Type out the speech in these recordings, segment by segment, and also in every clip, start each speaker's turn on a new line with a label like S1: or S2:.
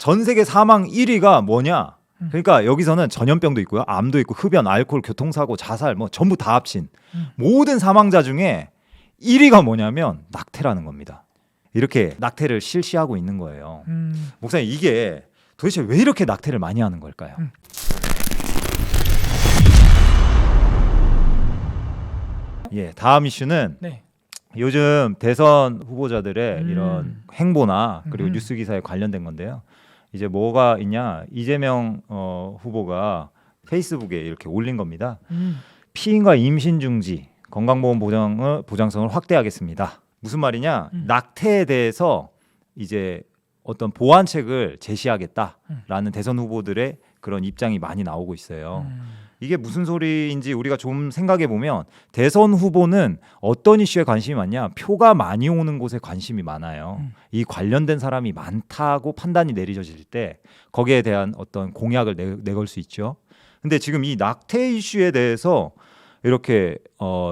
S1: 전 세계 사망 1위가 뭐냐? 그러니까 여기서는 전염병도 있고요, 암도 있고, 흡연, 알코올, 교통사고, 자살 뭐 전부 다 합친 모든 사망자 중에 1위가 뭐냐면 낙태라는 겁니다. 이렇게 낙태를 실시하고 있는 거예요. 목사님, 이게 도대체 왜 이렇게 낙태를 많이 하는 걸까요? 예, 다음 이슈는
S2: 네.
S1: 요즘 대선 후보자들의 이런 행보나 그리고 뉴스 기사에 관련된 건데요. 이제 뭐가 있냐? 이재명 후보가 페이스북에 이렇게 올린 겁니다. 피임과 임신 중지, 건강보험 보장성을 확대하겠습니다. 무슨 말이냐? 낙태에 대해서 이제 어떤 보완책을 제시하겠다라는 대선 후보들의 그런 입장이 많이 나오고 있어요. 이게 무슨 소리인지 우리가 좀 생각해 보면, 대선 후보는 어떤 이슈에 관심이 많냐? 표가 많이 오는 곳에 관심이 많아요. 이 관련된 사람이 많다고 판단이 내려질 때 거기에 대한 어떤 공약을 내걸 수 있죠. 근데 지금 이 낙태 이슈에 대해서 이렇게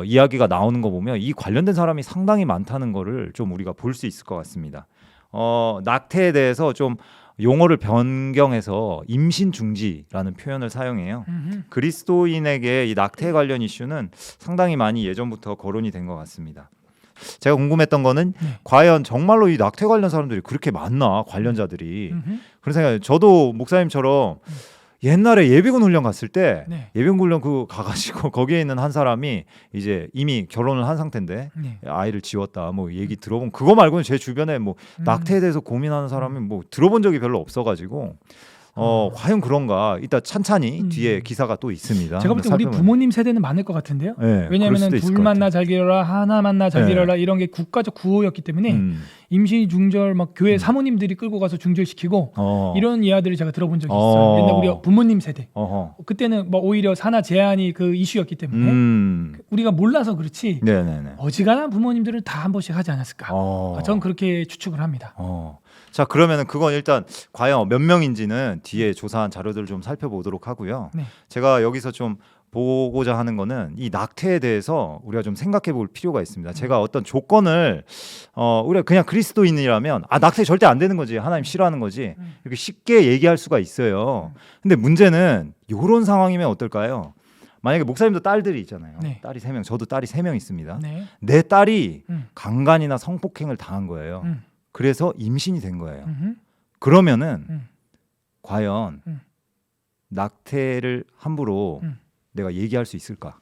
S1: 이야기가 나오는 거 보면 이 관련된 사람이 상당히 많다는 거를 좀 우리가 볼 수 있을 것 같습니다. 낙태에 대해서 좀 용어를 변경해서 임신 중지라는 표현을 사용해요. 그리스도인에게 이 낙태 관련 이슈는 상당히 많이 예전부터 거론이 된 것 같습니다. 제가 궁금했던 거는 과연 정말로 이 낙태 관련 사람들이 그렇게 많나, 관련자들이. 그런 생각이, 저도 목사님처럼 옛날에 예비군 훈련 갔을 때 예비군 훈련 가가지고 거기에 있는 한 사람이 이제 이미 결혼을 한 상태인데 아이를 지웠다 뭐 얘기 들어본, 그거 말고는 제 주변에 뭐 낙태에 대해서 고민하는 사람이 뭐 들어본 적이 별로 없어가지고 과연 그런가, 이따 찬찬히 뒤에 기사가 또 있습니다.
S2: 제가 볼 때 우리 부모님 세대는 많을 것 같은데요.
S1: 네,
S2: 왜냐하면 둘 만나 잘 기르라, 하나 만나 잘 기르라, 이런 게 국가적 구호였기 때문에 임신 중절 막 교회 사모님들이 끌고 가서 중절시키고 이런 이야기들을 제가 들어본 적이 있어요. 옛날 우리 부모님 세대. 그때는 뭐 오히려 산하 제한이 그 이슈였기 때문에 우리가 몰라서 그렇지 어지간한 부모님들은 다 한 번씩 하지 않았을까. 전 그렇게 추측을 합니다.
S1: 자, 그러면은 그건 일단 과연 몇 명인지는 뒤에 조사한 자료들을 좀 살펴보도록 하고요. 제가 여기서 좀 보고자 하는 거는 이 낙태에 대해서 우리가 좀 생각해 볼 필요가 있습니다. 제가 어떤 조건을 우리가 그냥 그리스도인이라면 낙태 절대 안 되는 거지, 하나님 싫어하는 거지, 이렇게 쉽게 얘기할 수가 있어요. 근데 문제는 이런 상황이면 어떨까요? 만약에 목사님도 딸들이 있잖아요. 딸이 3명, 저도 딸이 3명 있습니다. 내 딸이 강간이나 성폭행을 당한 거예요. 그래서 임신이 된 거예요. 그러면은 과연 낙태를 함부로 내가 얘기할 수 있을까?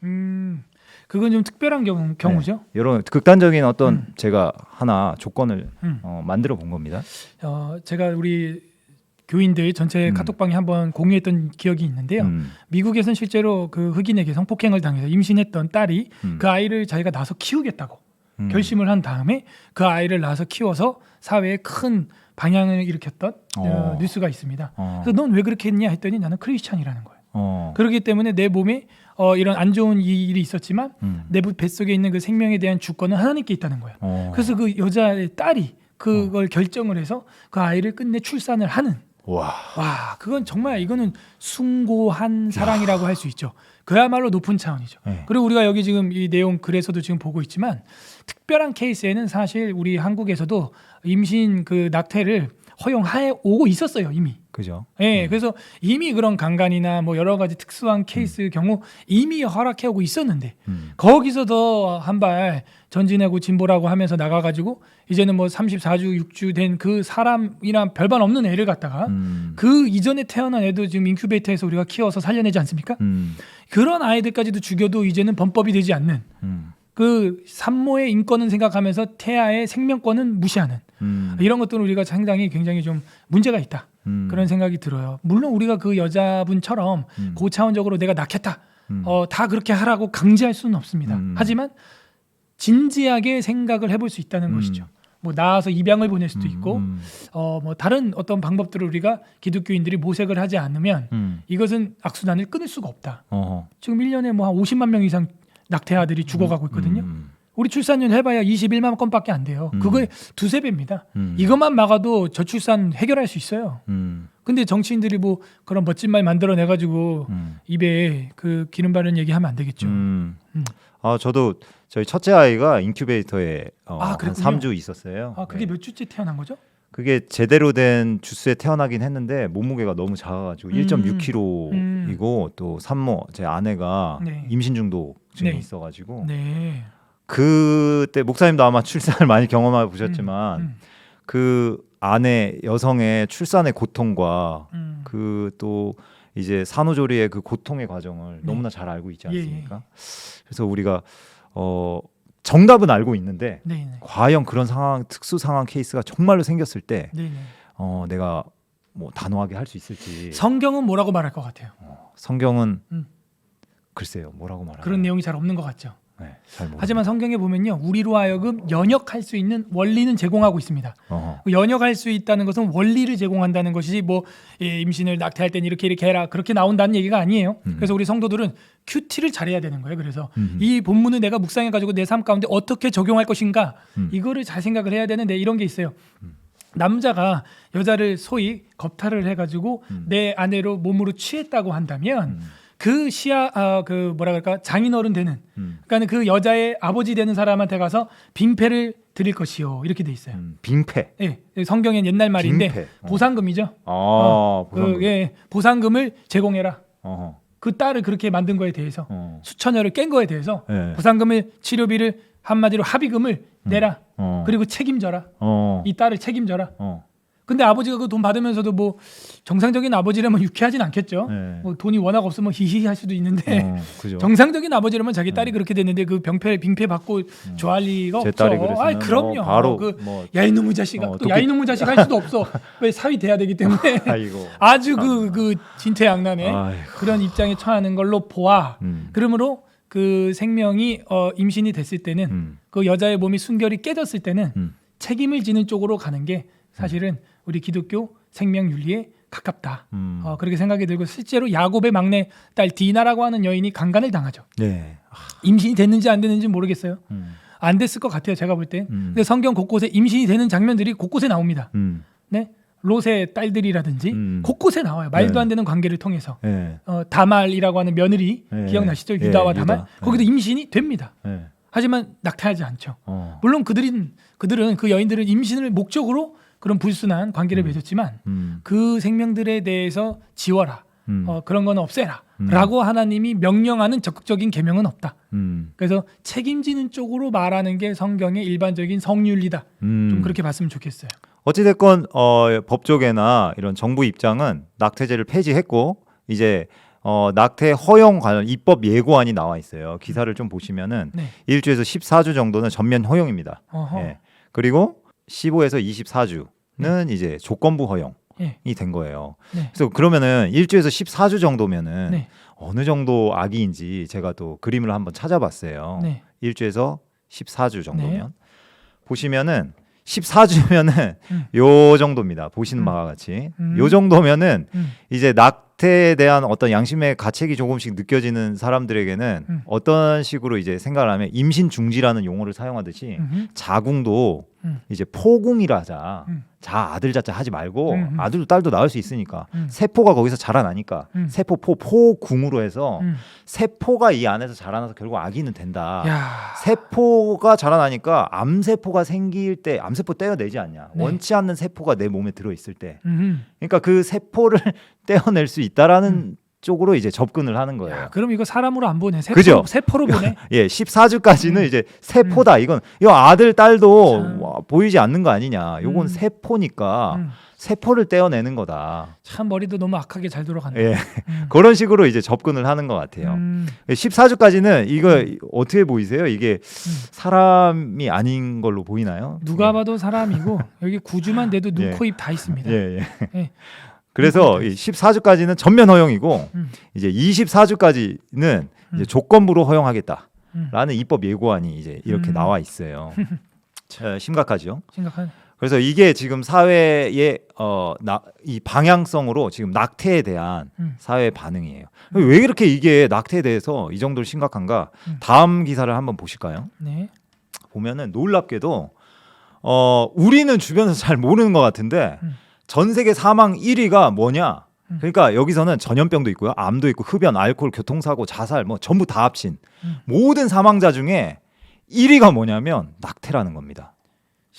S2: 그건 좀 특별한 경우죠.
S1: 이런 극단적인 어떤 제가 하나 조건을 만들어 본 겁니다.
S2: 제가 우리 교인들 전체 카톡방에 한번 공유했던 기억이 있는데요. 미국에서는 실제로 그 흑인에게 성폭행을 당해서 임신했던 딸이 그 아이를 자기가 낳아서 키우겠다고 결심을 한 다음에 그 아이를 낳아서 키워서 사회에 큰 방향을 일으켰던 뉴스가 있습니다. 그래서 넌 왜 그렇게 했냐 했더니 나는 크리스찬이라는 거예요. 그렇기 때문에 내 몸에 이런 안 좋은 일이 있었지만 내 뱃속에 있는 그 생명에 대한 주권은 하나님께 있다는 거예요. 그래서 그 여자의 딸이 그걸 결정을 해서 그 아이를 끝내 출산을 하는. 와, 그건 정말 이거는 숭고한 사랑이라고 할 수 있죠. 그야말로 높은 차원이죠. 그리고 우리가 여기 지금 이 내용 글에서도 지금 보고 있지만 특별한 케이스에는 사실 우리 한국에서도 임신 그 낙태를 허용해 오고 있었어요, 이미.
S1: 그죠?
S2: 예, 그래서 이미 그런 강간이나 뭐 여러 가지 특수한 케이스 경우 이미 허락해 오고 있었는데 거기서 더 한 발 전진하고 진보라고 하면서 나가가지고 이제는 뭐 34주 6주 된 그 사람이랑 별반 없는 애를 갖다가 그 이전에 태어난 애도 지금 인큐베이터에서 우리가 키워서 살려내지 않습니까? 그런 아이들까지도 죽여도 이제는 범법이 되지 않는 그 산모의 인권은 생각하면서 태아의 생명권은 무시하는 이런 것들은 우리가 상당히 굉장히 좀 문제가 있다. 그런 생각이 들어요. 물론 우리가 그 여자분처럼 고차원적으로 내가 낳겠다. 다 그렇게 하라고 강제할 수는 없습니다. 하지만 진지하게 생각을 해볼 수 있다는 것이죠. 뭐 나와서 입양을 보낼 수도 있고 뭐 다른 어떤 방법들을 우리가 기독교인들이 모색을 하지 않으면 이것은 악순환을 끊을 수가 없다. 지금 1년에 뭐 한 50만 명 이상 낙태아들이 죽어가고 있거든요. 우리 출산율 해봐야 21만 건밖에 안 돼요. 그거의 두세 배입니다. 이것만 막아도 저출산 해결할 수 있어요. 근데 정치인들이 뭐 그런 멋진 말 만들어내가지고 입에 그 기름 바른 얘기하면 안 되겠죠.
S1: 저도 저희 첫째 아이가 인큐베이터에 한 3주 있었어요.
S2: 그게 몇 주째 태어난 거죠?
S1: 그게 제대로 된 주스에 태어나긴 했는데 몸무게가 너무 작아가지고 1.6kg이고 또 산모 제 아내가
S2: 네.
S1: 임신 중독증이
S2: 네.
S1: 있어가지고
S2: 네.
S1: 그때 목사님도 아마 출산을 많이 경험해 보셨지만 그 아내 여성의 출산의 고통과 그 또 이제 산후조리의 그 고통의 과정을
S2: 네.
S1: 너무나 잘 알고 있지
S2: 예,
S1: 않습니까? 그래서 우리가 정답은 알고 있는데
S2: 네. 네.
S1: 과연 그런 상황 특수 상황 케이스가 정말로 생겼을 때
S2: 네. 네.
S1: 내가 뭐 단호하게 할 수 있을지.
S2: 성경은 뭐라고 말할 것 같아요?
S1: 성경은
S2: 음.
S1: 글쎄요 뭐라고 말하나.
S2: 그런 내용이 잘 없는 것 같죠.
S1: 네, 잘 모르겠어요.
S2: 하지만 성경에 보면요, 우리로 하여금 연역할 수 있는 원리는 제공하고 있습니다. 연역할 수 있다는 것은 원리를 제공한다는 것이지 뭐 임신을 낙태할 땐 이렇게 해라 그렇게 나온다는 얘기가 아니에요. 그래서 우리 성도들은 큐티를 잘해야 되는 거예요. 그래서 이 본문을 내가 묵상해가지고 내 삶 가운데 어떻게 적용할 것인가 이거를 잘 생각을 해야 되는데 이런 게 있어요. 남자가 여자를 소위 겁탈을 해가지고 내 아내로 몸으로 취했다고 한다면 그 그 뭐라 그럴까 장인어른 되는 그러니까 그 여자의 아버지 되는 사람한테 가서 빙패를 드릴 것이요 이렇게 돼 있어요.
S1: 빙패.
S2: 예, 성경엔 옛날 말인데
S1: 빙패.
S2: 보상금이죠.
S1: 보상금.
S2: 보상금을 제공해라.
S1: 어허.
S2: 그 딸을 그렇게 만든 거에 대해서 수천여를 깬 거에 대해서
S1: 네.
S2: 보상금을 치료비를 한마디로 합의금을 내라. 그리고 책임져라. 이 딸을 책임져라. 근데 아버지가 그 돈 받으면서도 뭐 정상적인 아버지라면 유쾌하진 않겠죠.
S1: 네.
S2: 뭐 돈이 워낙 없으면 히히 할 수도 있는데
S1: 그죠.
S2: 정상적인 아버지라면 자기 딸이 그렇게 됐는데 그 빙패 받고 좋아할 리가
S1: 제
S2: 없죠.
S1: 딸이 그랬으면
S2: 아이, 그럼요.
S1: 바로
S2: 야 이놈의 자식아. 또
S1: 도끼-
S2: 야 이놈의 자식 할 수도 없어. 왜 사위 돼야 되기 때문에
S1: 아이고.
S2: 아주 그 진퇴양난의
S1: 아이고.
S2: 그런 입장에 처하는 걸로 보아.
S1: 음.
S2: 그러므로 그 생명이 임신이 됐을 때는 그 여자의 몸이 순결이 깨졌을 때는 책임을 지는 쪽으로 가는 게 사실은 우리 기독교 생명윤리에 가깝다. 그렇게 생각이 들고 실제로 야곱의 막내 딸 디나라고 하는 여인이 강간을 당하죠.
S1: 네.
S2: 임신이 됐는지 안 됐는지 모르겠어요. 안 됐을 것 같아요. 제가 볼 땐. 근데 성경 곳곳에 임신이 되는 장면들이 곳곳에 나옵니다. 네? 롯의 딸들이라든지 곳곳에 나와요. 말도
S1: 네.
S2: 안 되는 관계를 통해서.
S1: 네.
S2: 다말이라고 하는 며느리
S1: 네.
S2: 기억나시죠?
S1: 네,
S2: 유다와 다말.
S1: 유다.
S2: 거기도 임신이 됩니다.
S1: 네.
S2: 하지만 낙태하지 않죠.
S1: 어.
S2: 물론 그들은 그 여인들은 임신을 목적으로 그런 불순한 관계를 맺었지만 그 생명들에 대해서 지워라. 그런 건 없애라. 라고 하나님이 명령하는 적극적인 계명은 없다. 그래서 책임지는 쪽으로 말하는 게 성경의 일반적인 성윤리다. 좀 그렇게 봤으면 좋겠어요.
S1: 어찌됐건 법조계나 이런 정부 입장은 낙태죄를 폐지했고 이제 낙태 허용 관련 입법 예고안이 나와 있어요. 기사를 좀 보시면은
S2: 네.
S1: 1주에서 14주 정도는 전면 허용입니다.
S2: 어허.
S1: 예. 그리고 15에서 24주는 이제 조건부 허용이
S2: 예.
S1: 된 거예요.
S2: 네.
S1: 그래서 그러면은 1주에서 14주 정도면은
S2: 네.
S1: 어느 정도 아기인지 제가 또 그림을 한번 찾아봤어요.
S2: 네.
S1: 1주에서 14주 정도면
S2: 네.
S1: 보시면은 14주면은 요 정도입니다. 보시는 바와 같이 요 정도면은 이제 낙태에 대한 어떤 양심의 가책이 조금씩 느껴지는 사람들에게는 어떤 식으로 이제 생각을 하면 임신 중지라는 용어를 사용하듯이 자궁도 이제 포궁이라 하자. 자 아들 자자 하지 말고 아들도 딸도 낳을 수 있으니까 세포가 거기서 자라나니까 세포 포궁으로 해서 세포가 이 안에서 자라나서 결국 아기는 된다.
S2: 야.
S1: 세포가 자라나니까 암세포가 생길 때 암세포 떼어내지 않냐.
S2: 네.
S1: 원치 않는 세포가 내 몸에 들어 있을 때 그러니까 그 세포를 떼어낼 수 있다라는 쪽으로 이제 접근을 하는 거예요.
S2: 야, 그럼 이거 사람으로 안 보네.
S1: 그죠?
S2: 세포로 보네.
S1: 예, 14주까지는 이제 세포다. 이건 이 아들 딸도
S2: 참.
S1: 보이지 않는 거 아니냐. 요건 세포니까 세포를 떼어내는 거다.
S2: 참 머리도 너무 악하게 잘 돌아간다.
S1: 예. 그런 식으로 이제 접근을 하는 것 같아요. 14주까지는 이거 어떻게 보이세요? 이게 사람이 아닌 걸로 보이나요?
S2: 누가 봐도 사람이고 여기 9주만 돼도 눈,
S1: 예.
S2: 코, 입 다 있습니다.
S1: 예, 예.
S2: 예.
S1: 그래서 이 14주까지는 전면 허용이고 이제 24주까지는 이제 조건부로 허용하겠다라는 입법 예고안이 이제 이렇게 나와 있어요. 심각하죠.
S2: 심각한.
S1: 그래서 이게 지금 사회의 이 방향성으로 지금 낙태에 대한 사회의 반응이에요. 왜 이렇게 이게 낙태에 대해서 이 정도로 심각한가? 다음 기사를 한번 보실까요?
S2: 네.
S1: 보면은 놀랍게도 우리는 주변에서 잘 모르는 것 같은데 전 세계 사망 1위가 뭐냐? 그러니까 여기서는 전염병도 있고요, 암도 있고, 흡연, 알코올, 교통사고, 자살 뭐 전부 다 합친 모든 사망자 중에 1위가 뭐냐면 낙태라는 겁니다.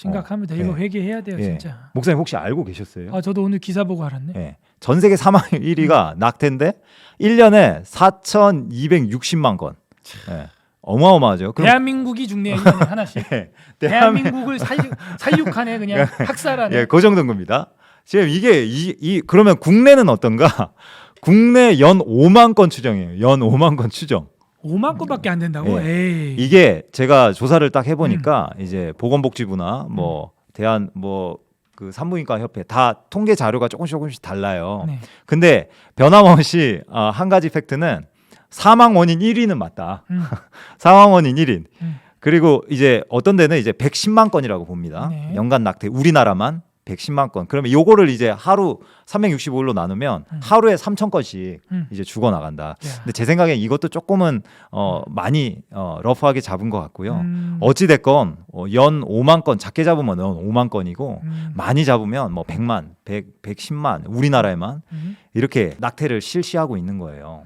S2: 심각합니다. 이거
S1: 네.
S2: 회개해야 돼요,
S1: 예.
S2: 진짜.
S1: 목사님 혹시 알고 계셨어요?
S2: 아, 저도 오늘 기사 보고 알았네.
S1: 예. 전 세계 사망 1위가 낙태인데 1년에 4,260만 건. 예. 어마어마하죠. 그럼
S2: 대한민국이 죽네요, 1년에 하나씩.
S1: 예.
S2: 대한민국을 살육하네, 그냥 학살하네.
S1: 예, 그 정도인 겁니다. 지금 이게 그러면 국내는 어떤가? 국내 연 5만 건 추정이에요. 연 5만 건 추정.
S2: 5만 건밖에 안 된다고? 에이.
S1: 이게 제가 조사를 딱 해보니까 이제 보건복지부나 뭐 대한 뭐 그 산부인과 협회 다 통계 자료가 조금씩 달라요.
S2: 네.
S1: 근데 변함없이 한 가지 팩트는 사망 원인 1위는 맞다. 사망 원인 1위. 그리고 이제 어떤 데는 이제 110만 건이라고 봅니다.
S2: 네.
S1: 연간 낙태 우리나라만 110만 건. 그러면 요거를 이제 하루 365일로 나누면 하루에 3,000건씩 이제 죽어 나간다. 근데 제 생각에 이것도 조금은 많이 러프하게 잡은 것 같고요. 어찌 됐건 연 5만 건 작게 잡으면 연 5만 건이고 많이 잡으면 뭐 100만, 110만 우리나라에만 이렇게 낙태를 실시하고 있는 거예요.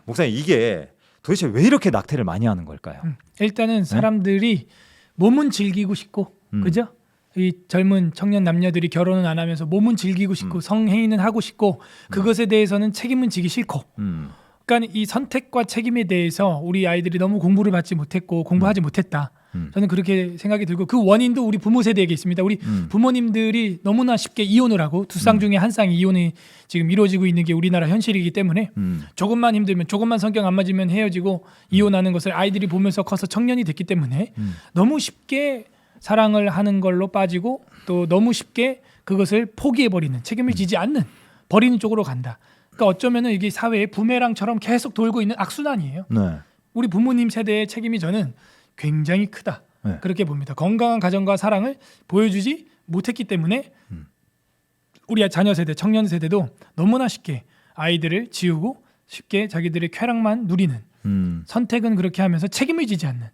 S1: 목사님 이게 도대체 왜 이렇게 낙태를 많이 하는 걸까요?
S2: 일단은 사람들이 몸은 즐기고 싶고, 그죠? 이 젊은 청년 남녀들이 결혼은 안 하면서 몸은 즐기고 싶고 성행위는 하고 싶고 그것에 대해서는 책임은 지기 싫고 그러니까 이 선택과 책임에 대해서 우리 아이들이 너무 공부를 받지 못했고 공부하지 못했다. 저는 그렇게 생각이 들고 그 원인도 우리 부모 세대에게 있습니다. 우리 부모님들이 너무나 쉽게 이혼을 하고 두 쌍 중에 한 쌍이 이혼이 지금 이루어지고 있는 게 우리나라 현실이기 때문에 조금만 힘들면 조금만 성격 안 맞으면 헤어지고 이혼하는 것을 아이들이 보면서 커서 청년이 됐기 때문에 너무 쉽게 사랑을 하는 걸로 빠지고 또 너무 쉽게 그것을 포기해버리는 책임을 지지 않는 버리는 쪽으로 간다. 그러니까 어쩌면은 이게 사회의 부메랑처럼 계속 돌고 있는 악순환이에요.
S1: 네.
S2: 우리 부모님 세대의 책임이 저는 굉장히 크다.
S1: 네.
S2: 그렇게 봅니다. 건강한 가정과 사랑을 보여주지 못했기 때문에 우리 자녀 세대, 청년 세대도 너무나 쉽게 아이들을 지우고 쉽게 자기들의 쾌락만 누리는 선택은 그렇게 하면서 책임을 지지 않는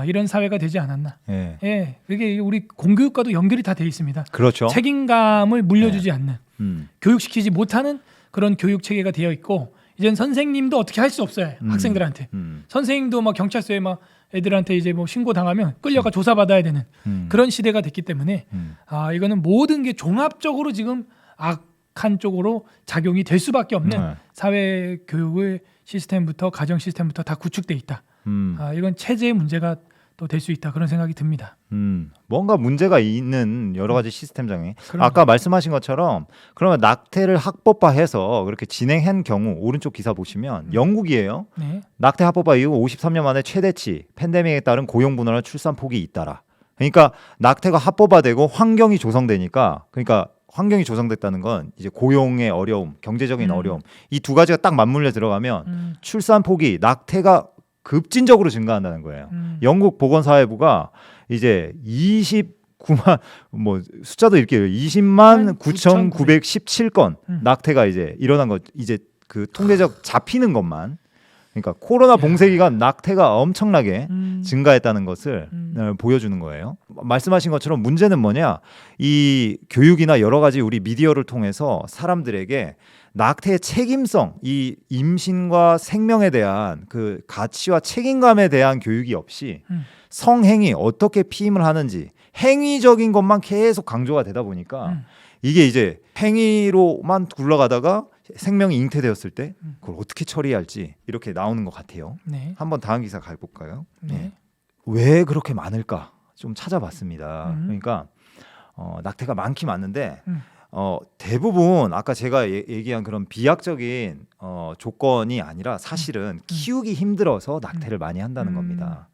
S2: 이런 사회가 되지 않았나.
S1: 예.
S2: 예, 이게 우리 공교육과도 연결이 다 돼 있습니다.
S1: 그렇죠.
S2: 책임감을 물려주지 않는,
S1: 음.
S2: 교육시키지 못하는 그런 교육 체계가 되어 있고, 이젠 선생님도 어떻게 할 수 없어요. 학생들한테. 선생님도 막 경찰서에 막 애들한테 이제 뭐 신고 당하면 끌려가 조사받아야 되는 그런 시대가 됐기 때문에 이거는 모든 게 종합적으로 지금 악한 쪽으로 작용이 될 수밖에 없는 사회 교육의 시스템부터 가정 시스템부터 다 구축돼 있다. 이건 체제의 문제가 또 될 수 있다 그런 생각이 듭니다.
S1: 뭔가 문제가 있는 여러 가지 시스템장에
S2: 그럼요.
S1: 아까 말씀하신 것처럼 그러면 낙태를 합법화해서 그렇게 진행한 경우 오른쪽 기사 보시면 영국이에요.
S2: 네.
S1: 낙태 합법화 이후 53년 만에 최대치 팬데믹에 따른 고용 분화나 출산 폭이 잇따라. 그러니까 낙태가 합법화되고 환경이 조성되니까 그러니까 환경이 조성됐다는 건 이제 고용의 어려움, 경제적인 어려움 이 두 가지가 딱 맞물려 들어가면 출산 폭이 낙태가 급진적으로 증가한다는 거예요. 영국 보건사회부가 이제 29만 뭐 숫자도 이렇게 20만 9,917건 낙태가 이제 일어난 것 이제 그 통계적 잡히는 것만 그러니까 코로나 봉쇄 기간 낙태가 엄청나게 증가했다는 것을 보여주는 거예요. 말씀하신 것처럼 문제는 뭐냐? 이 교육이나 여러 가지 우리 미디어를 통해서 사람들에게 낙태의 책임성, 이 임신과 생명에 대한 그 가치와 책임감에 대한 교육이 없이 성행위 어떻게 피임을 하는지 행위적인 것만 계속 강조가 되다 보니까 이게 이제 행위로만 굴러가다가 생명이 잉태되었을 때 그걸 어떻게 처리할지 이렇게 나오는 것 같아요.
S2: 네.
S1: 한번 다음 기사 가볼까요?
S2: 네.
S1: 왜 그렇게 많을까? 좀 찾아봤습니다. 그러니까 낙태가 많긴 많은데 대부분 아까 제가 얘기한 그런 비약적인 조건이 아니라 사실은 키우기 힘들어서 낙태를 많이 한다는 겁니다.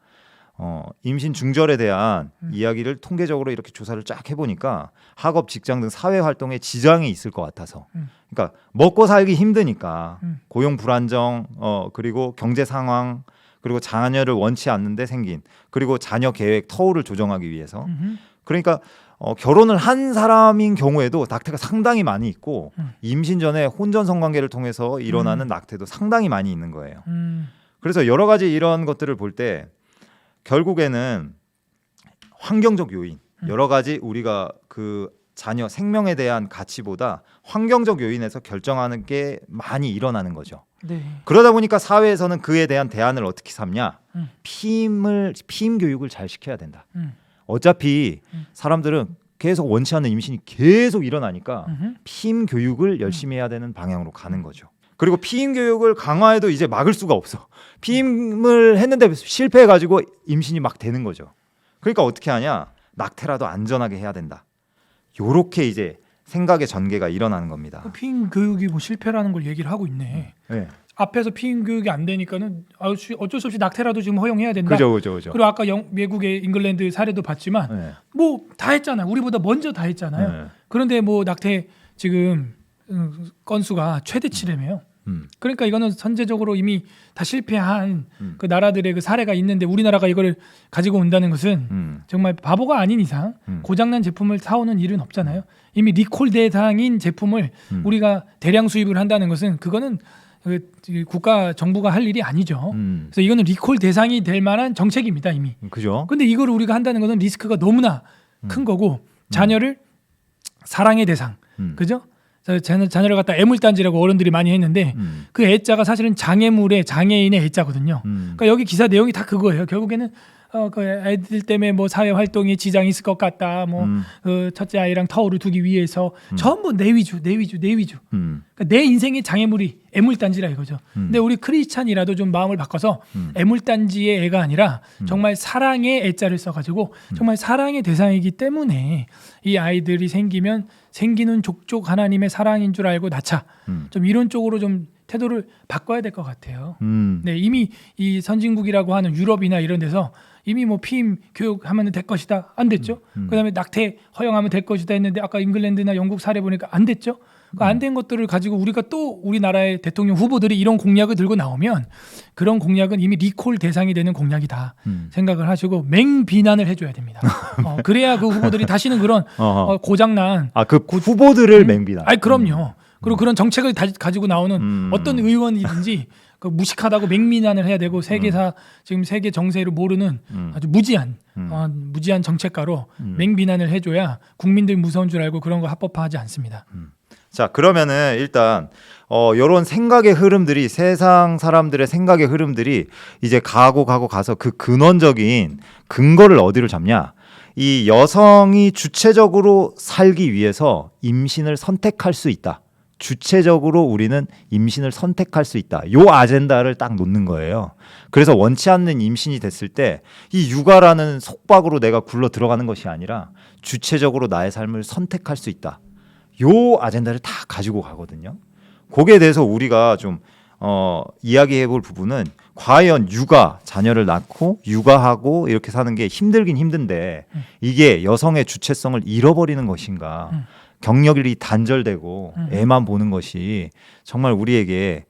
S1: 임신 중절에 대한 이야기를 통계적으로 이렇게 조사를 쫙 해보니까 학업, 직장 등 사회 활동에 지장이 있을 것 같아서 그러니까 먹고 살기 힘드니까 고용 불안정 그리고 경제 상황 그리고 자녀를 원치 않는데 생긴 그리고 자녀 계획 터울을 조정하기 위해서 그러니까 결혼을 한 사람인 경우에도 낙태가 상당히 많이 있고 임신 전에 혼전 성관계를 통해서 일어나는 낙태도 상당히 많이 있는 거예요. 그래서 여러 가지 이런 것들을 볼 때 결국에는 환경적 요인 여러 가지 우리가 그 자녀 생명에 대한 가치보다 환경적 요인에서 결정하는 게 많이 일어나는 거죠.
S2: 네.
S1: 그러다 보니까 사회에서는 그에 대한 대안을 어떻게 삼냐? 피임 교육을 잘 시켜야 된다. 어차피 사람들은 계속 원치 않는 임신이 계속 일어나니까
S2: 음흠.
S1: 피임 교육을 열심히 해야 되는 방향으로 가는 거죠. 그리고 피임 교육을 강화해도 이제 막을 수가 없어. 피임을 했는데 실패해가지고 임신이 막 되는 거죠. 그러니까 어떻게 하냐? 낙태라도 안전하게 해야 된다. 요렇게 이제 생각의 전개가 일어나는 겁니다.
S2: 피임 교육이 뭐 실패라는 걸 얘기를 하고 있네.
S1: 네.
S2: 앞에서 피임 교육이 안 되니까는 어쩔 수 없이 낙태라도 지금 허용해야 된다.
S1: 그죠.
S2: 그리고 아까 외국의 잉글랜드 사례도 봤지만
S1: 네.
S2: 뭐 다 했잖아요. 우리보다 먼저 다 했잖아요.
S1: 네.
S2: 그런데 뭐 낙태 지금 건수가 최대치라며요. 그러니까 이거는 선제적으로 이미 다 실패한 그 나라들의 그 사례가 있는데 우리나라가 이걸 가지고 온다는 것은 정말 바보가 아닌 이상 고장난 제품을 사오는 일은 없잖아요. 이미 리콜 대상인 제품을 우리가 대량 수입을 한다는 것은 그거는 그 국가 정부가 할 일이 아니죠. 그래서 이거는 리콜 대상이 될 만한 정책입니다 이미.
S1: 그죠.
S2: 근데 이걸 우리가 한다는 것은 리스크가 너무나 큰 거고 자녀를 사랑의 대상, 그죠? 자녀를 갖다 애물단지라고 어른들이 많이 했는데 그 애자가 사실은 장애물의 장애인의 애자거든요. 그러니까 여기 기사 내용이 다 그거예요. 결국에는 그 애들 때문에 뭐 사회 활동에 지장이 있을 것 같다. 뭐 첫째 아이랑 터울을 두기 위해서 전부 내 위주. 그러니까 내 인생의 장애물이 애물단지라 이거죠. 근데 우리 크리스찬이라도 좀 마음을 바꿔서 애물단지의 애가 아니라 정말 사랑의 애자를 써가지고 정말 사랑의 대상이기 때문에 이 아이들이 생기면 생기는 족족 하나님의 사랑인 줄 알고 낳자. 좀 이런 쪽으로 좀 태도를 바꿔야 될 것 같아요. 네, 이미 이 선진국이라고 하는 유럽이나 이런 데서 이미 뭐 피임 교육하면 될 것이다 안 됐죠. 그다음에 낙태 허용하면 될 것이다 했는데 아까 잉글랜드나 영국 사례 보니까 안 됐죠. 안 된 것들을 가지고 우리가 또 우리나라의 대통령 후보들이 이런 공약을 들고 나오면 그런 공약은 이미 리콜 대상이 되는 공약이다 생각을 하시고 맹비난을 해줘야 됩니다. 그래야 그 후보들이 다시는 그런 고장난
S1: 그 후보들을 맹비난.
S2: 아니 그럼요. 그리고 그런 정책을 가지고 나오는 어떤 의원이든지 그 무식하다고 맹비난을 해야 되고 세계사 지금 세계 정세를 모르는 아주 무지한 정책가로 맹비난을 해줘야 국민들 무서운 줄 알고 그런 거 합법화하지 않습니다.
S1: 자, 그러면은 일단 이런 생각의 흐름들이 세상 사람들의 생각의 흐름들이 이제 가서 그 근원적인 근거를 어디로 잡냐? 이 여성이 주체적으로 살기 위해서 임신을 선택할 수 있다. 주체적으로 우리는 임신을 선택할 수 있다. 요 아젠다를 딱 놓는 거예요. 그래서 원치 않는 임신이 됐을 때 이 육아라는 속박으로 내가 굴러 들어가는 것이 아니라 주체적으로 나의 삶을 선택할 수 있다. 요 아젠다를 다 가지고 가거든요. 거기에 대해서 우리가 좀 이야기해 볼 부분은 과연 자녀를 낳고 육아하고 이렇게 사는 게 힘들긴 힘든데 이게 여성의 주체성을 잃어버리는 것인가? 경력이 단절되고 애만 보는 것이 정말 우리에게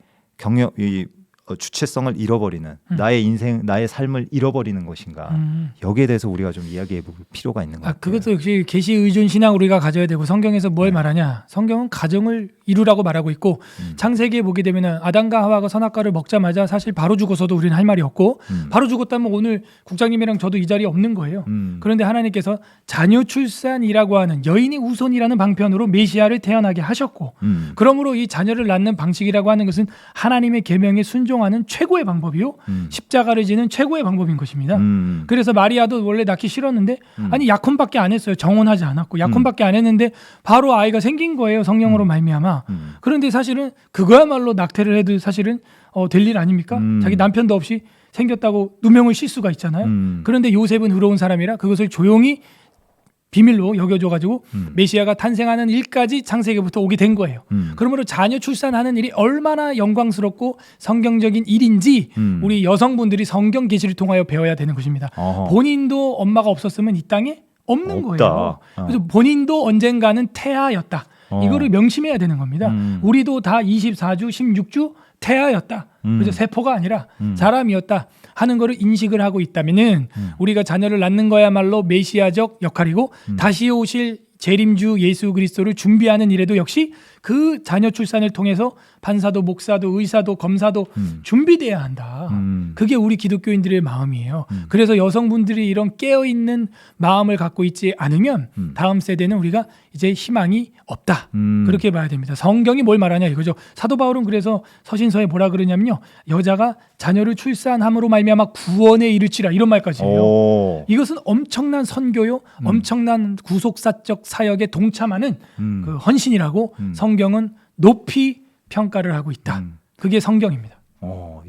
S1: 주체성을 잃어버리는 나의 인생, 나의 삶을 잃어버리는 것인가? 여기에 대해서 우리가 좀 이야기해 볼 필요가 있는 것 같아요.
S2: 그것도 역시 계시 의존 신앙 우리가 가져야 되고 성경에서 뭘 말하냐? 성경은 가정을 이루라고 말하고 있고 창세기에 보게 되면은 아담과 하와가 선악과를 먹자마자 사실 바로 죽어서도 우리는 할 말이 없고 바로 죽었다면 오늘 국장님이랑 저도 이 자리에 없는 거예요. 그런데 하나님께서 자녀 출산이라고 하는 여인의 우선이라는 방편으로 메시아를 태어나게 하셨고 그러므로 이 자녀를 낳는 방식이라고 하는 것은 하나님의 계명에 순종하는 최고의 방법이요 십자가를 지는 최고의 방법인 것입니다. 그래서 마리아도 원래 낳기 싫었는데 아니 약혼밖에 안 했어요. 정혼하지 않았고 약혼밖에 안 했는데 바로 아이가 생긴 거예요. 성령으로 말미암아. 그런데 사실은 그거야말로 낙태를 해도 사실은 될 일 아닙니까? 자기 남편도 없이 생겼다고 누명을 씌 수가 있잖아요. 그런데 요셉은 의로운 사람이라 그것을 조용히 비밀로 여겨줘가지고 메시아가 탄생하는 일까지 창세기부터 오게 된 거예요. 그러므로 자녀 출산하는 일이 얼마나 영광스럽고 성경적인 일인지 우리 여성분들이 성경 계시를 통하여 배워야 되는 것입니다. 본인도 엄마가 없었으면 이 땅에 없는 거예요. 그래서 본인도 언젠가는 태아였다. 이거를 명심해야 되는 겁니다. 우리도 다 24주, 16주 태아였다. 그래서 세포가 아니라 사람이었다 하는 거를 인식을 하고 있다면은 우리가 자녀를 낳는 거야말로 메시아적 역할이고 다시 오실 재림주 예수 그리스도를 준비하는 일에도 역시 그 자녀 출산을 통해서 판사도 목사도 의사도 검사도 준비돼야 한다. 그게 우리 기독교인들의 마음이에요. 그래서 여성분들이 이런 깨어있는 마음을 갖고 있지 않으면 다음 세대는 우리가 이제 희망이 없다. 그렇게 봐야 됩니다. 성경이 뭘 말하냐 이거죠. 사도 바울은 그래서 서신서에 뭐라 그러냐면요. 여자가 자녀를 출산함으로 말미암아 구원에 이르치라 이런 말까지 해요.
S1: 오.
S2: 이것은 엄청난 선교요. 엄청난 구속사적 사역에 동참하는 그 헌신이라고 성경은 높이 평가를 하고 있다. 그게 성경입니다.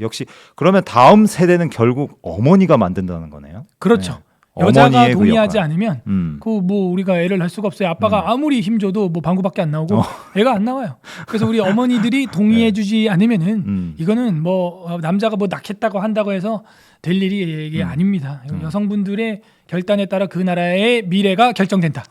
S1: 역시 그러면 다음 세대는 결국 어머니가 만든다는 거네요.
S2: 그렇죠.
S1: 네.
S2: 여자가
S1: 어머니의 그
S2: 동의하지
S1: 역할.
S2: 않으면 그 뭐 우리가 애를 할 수가 없어요. 아빠가 아무리 힘줘도 뭐 방구밖에 안 나오고 애가 안 나와요. 그래서 우리 어머니들이 동의해주지 않으면은 이거는 뭐 남자가 뭐 낳겠다고 한다고 해서 될 일이 이게 아닙니다. 여성분들의 결단에 따라 그 나라의 미래가 결정된다.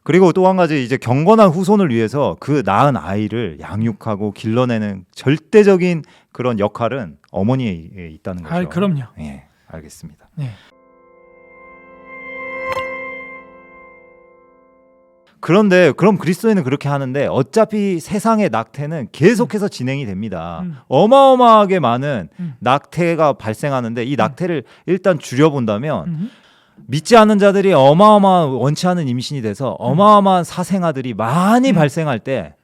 S1: 그리고 또 한 가지 이제 경건한 후손을 위해서 그 낳은 아이를 양육하고 길러내는 절대적인 그런 역할은 어머니에 있다는 거죠.
S2: 아, 그럼요.
S1: 예, 알겠습니다.
S2: 네.
S1: 그런데 그럼 그리스도인은 그렇게 하는데 어차피 세상의 낙태는 계속해서 진행이 됩니다. 어마어마하게 많은 낙태가 발생하는데 이 낙태를 일단 줄여본다면 믿지 않는 자들이 어마어마한 원치 않은 임신이 돼서 어마어마한 사생아들이 많이 발생할 때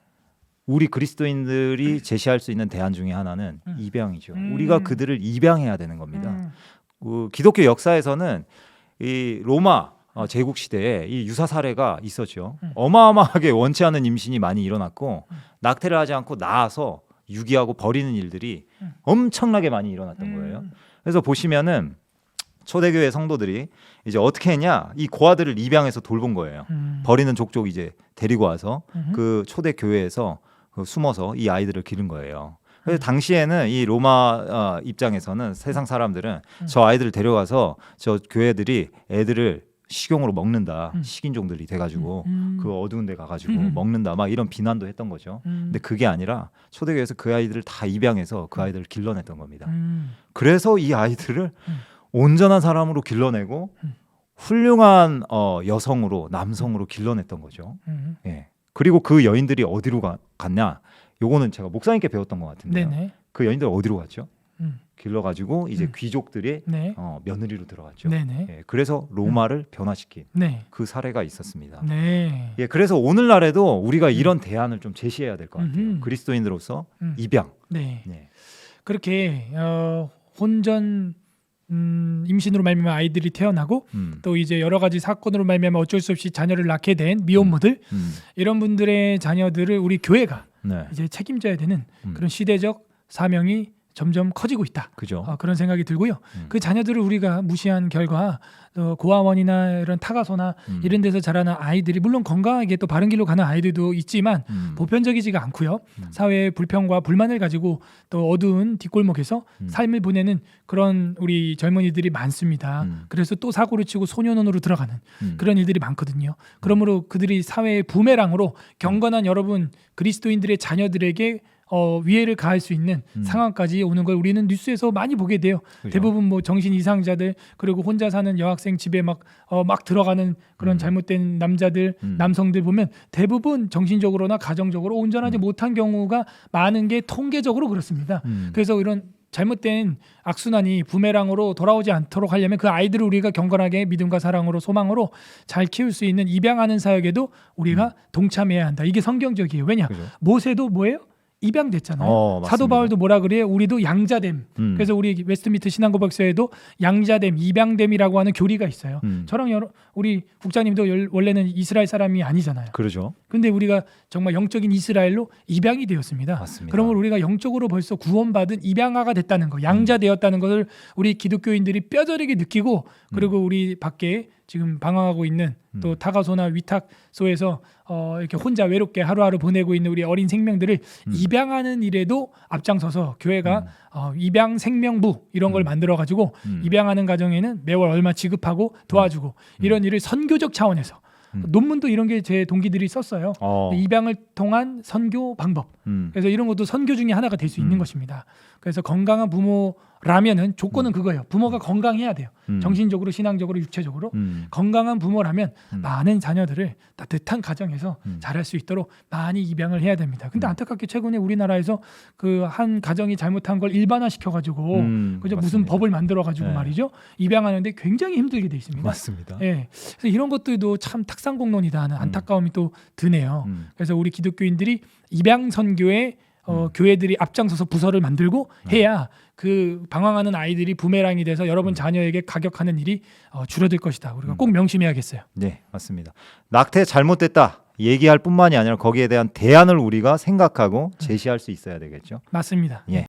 S1: 우리 그리스도인들이 제시할 수 있는 대안 중에 하나는 입양이죠. 우리가 그들을 입양해야 되는 겁니다. 기독교 역사에서는 이 로마 제국 시대에 이 유사 사례가 있었죠. 어마어마하게 원치 않은 임신이 많이 일어났고 낙태를 하지 않고 낳아서 유기하고 버리는 일들이 엄청나게 많이 일어났던 거예요. 그래서 보시면은 초대교회 성도들이 이제 어떻게 했냐? 이 고아들을 입양해서 돌본 거예요. 버리는 족족 이제 데리고 와서 그 초대교회에서 숨어서 이 아이들을 기른 거예요. 그래서 당시에는 이 로마 입장에서는 세상 사람들은 저 아이들을 데려가서 저 교회들이 애들을 식용으로 먹는다. 식인종들이 돼가지고 그 어두운 데 가가지고 먹는다. 막 이런 비난도 했던 거죠. 근데 그게 아니라 초대교회에서 그 아이들을 다 입양해서 그 아이들을 길러냈던 겁니다. 그래서 이 아이들을 온전한 사람으로 길러내고 훌륭한 여성으로 남성으로 길러냈던 거죠. 예. 그리고 그 여인들이 어디로 갔냐? 요거는 제가 목사님께 배웠던 것 같은데요.
S2: 네네.
S1: 그 여인들 어디로 갔죠? 길러가지고 이제 귀족들의
S2: 네.
S1: 며느리로 들어갔죠.
S2: 네네.
S1: 예, 그래서 로마를 변화시킨
S2: 네.
S1: 그 사례가 있었습니다.
S2: 네.
S1: 예, 그래서 오늘날에도 우리가 이런 대안을 좀 제시해야 될 것 같아요. 그리스도인으로서 입양.
S2: 네.
S1: 네.
S2: 그렇게 혼전 임신으로 말미암아 아이들이 태어나고 또 이제 여러 가지 사건으로 말미암아 어쩔 수 없이 자녀를 낳게 된 미혼모들 이런 분들의 자녀들을 우리 교회가
S1: 네.
S2: 이제 책임져야 되는 그런 시대적 사명이 점점 커지고 있다.
S1: 그죠.
S2: 그런 생각이 들고요. 그 자녀들을 우리가 무시한 결과 고아원이나 이런 타가소나 이런 데서 자라는 아이들이 물론 건강하게 또 바른 길로 가는 아이들도 있지만 보편적이지가 않고요. 사회의 불평과 불만을 가지고 또 어두운 뒷골목에서 삶을 보내는 그런 우리 젊은이들이 많습니다. 그래서 또 사고를 치고 소년원으로 들어가는 그런 일들이 많거든요. 그러므로 그들이 사회의 부메랑으로 경건한 여러분 그리스도인들의 자녀들에게 위해를 가할 수 있는 상황까지 오는 걸 우리는 뉴스에서 많이 보게 돼요. 그렇죠. 대부분 뭐 정신 이상자들 그리고 혼자 사는 여학생 집에 막 들어가는 그런 잘못된 남자들, 남성들 보면 대부분 정신적으로나 가정적으로 온전하지 못한 경우가 많은 게 통계적으로 그렇습니다. 그래서 이런 잘못된 악순환이 부메랑으로 돌아오지 않도록 하려면 그 아이들을 우리가 경건하게 믿음과 사랑으로 소망으로 잘 키울 수 있는 입양하는 사역에도 우리가 동참해야 한다. 이게 성경적이에요. 왜냐?
S1: 그죠.
S2: 모세도 뭐예요? 입양됐잖아요. 사도 바울도 뭐라 그래요? 우리도 양자됨. 그래서 우리 웨스트민스터 신앙고백서에도 양자됨, 입양됨이라고 하는 교리가 있어요. 저랑 우리 국장님도 원래는 이스라엘 사람이 아니잖아요.
S1: 그렇죠.
S2: 근데 우리가 정말 영적인 이스라엘로 입양이 되었습니다.
S1: 맞습니다.
S2: 그러면 우리가 영적으로 벌써 구원받은 입양아가 됐다는 거, 양자되었다는 것을 우리 기독교인들이 뼈저리게 느끼고 그리고 우리 밖에 지금 방황하고 있는 또 타가소나 위탁소에서 이렇게 혼자 외롭게 하루하루 보내고 있는 우리 어린 생명들을 입양하는 일에도 앞장서서 교회가 입양 생명부 이런 걸 만들어 가지고 입양하는 가정에는 매월 얼마 지급하고 도와주고 이런 일을 선교적 차원에서 논문도 이런 게 제 동기들이 썼어요. 입양을 통한 선교 방법. 그래서 이런 것도 선교 중에 하나가 될 수 있는 것입니다. 그래서 건강한 부모라면은 조건은 그거예요. 부모가 건강해야 돼요. 정신적으로, 신앙적으로, 육체적으로 건강한 부모라면 많은 자녀들을 따뜻한 가정에서 자랄 수 있도록 많이 입양을 해야 됩니다. 근데 안타깝게 최근에 우리나라에서 그 한 가정이 잘못한 걸 일반화시켜가지고 그죠? 무슨 법을 만들어가지고 말이죠. 입양하는데 굉장히 힘들게 돼 있습니다.
S1: 맞습니다.
S2: 예. 그래서 이런 것들도 참 탁상공론이다 하는 안타까움이 또 드네요. 그래서 우리 기독교인들이 입양 선교에 교회들이 앞장서서 부서를 만들고 해야 그 방황하는 아이들이 부메랑이 돼서 여러분 자녀에게 가격하는 일이 줄어들 것이다. 우리가 꼭 명심해야겠어요.
S1: 네, 맞습니다. 낙태 잘못됐다 얘기할 뿐만이 아니라 거기에 대한 대안을 우리가 생각하고 제시할 수 있어야 되겠죠.
S2: 맞습니다.
S1: 예.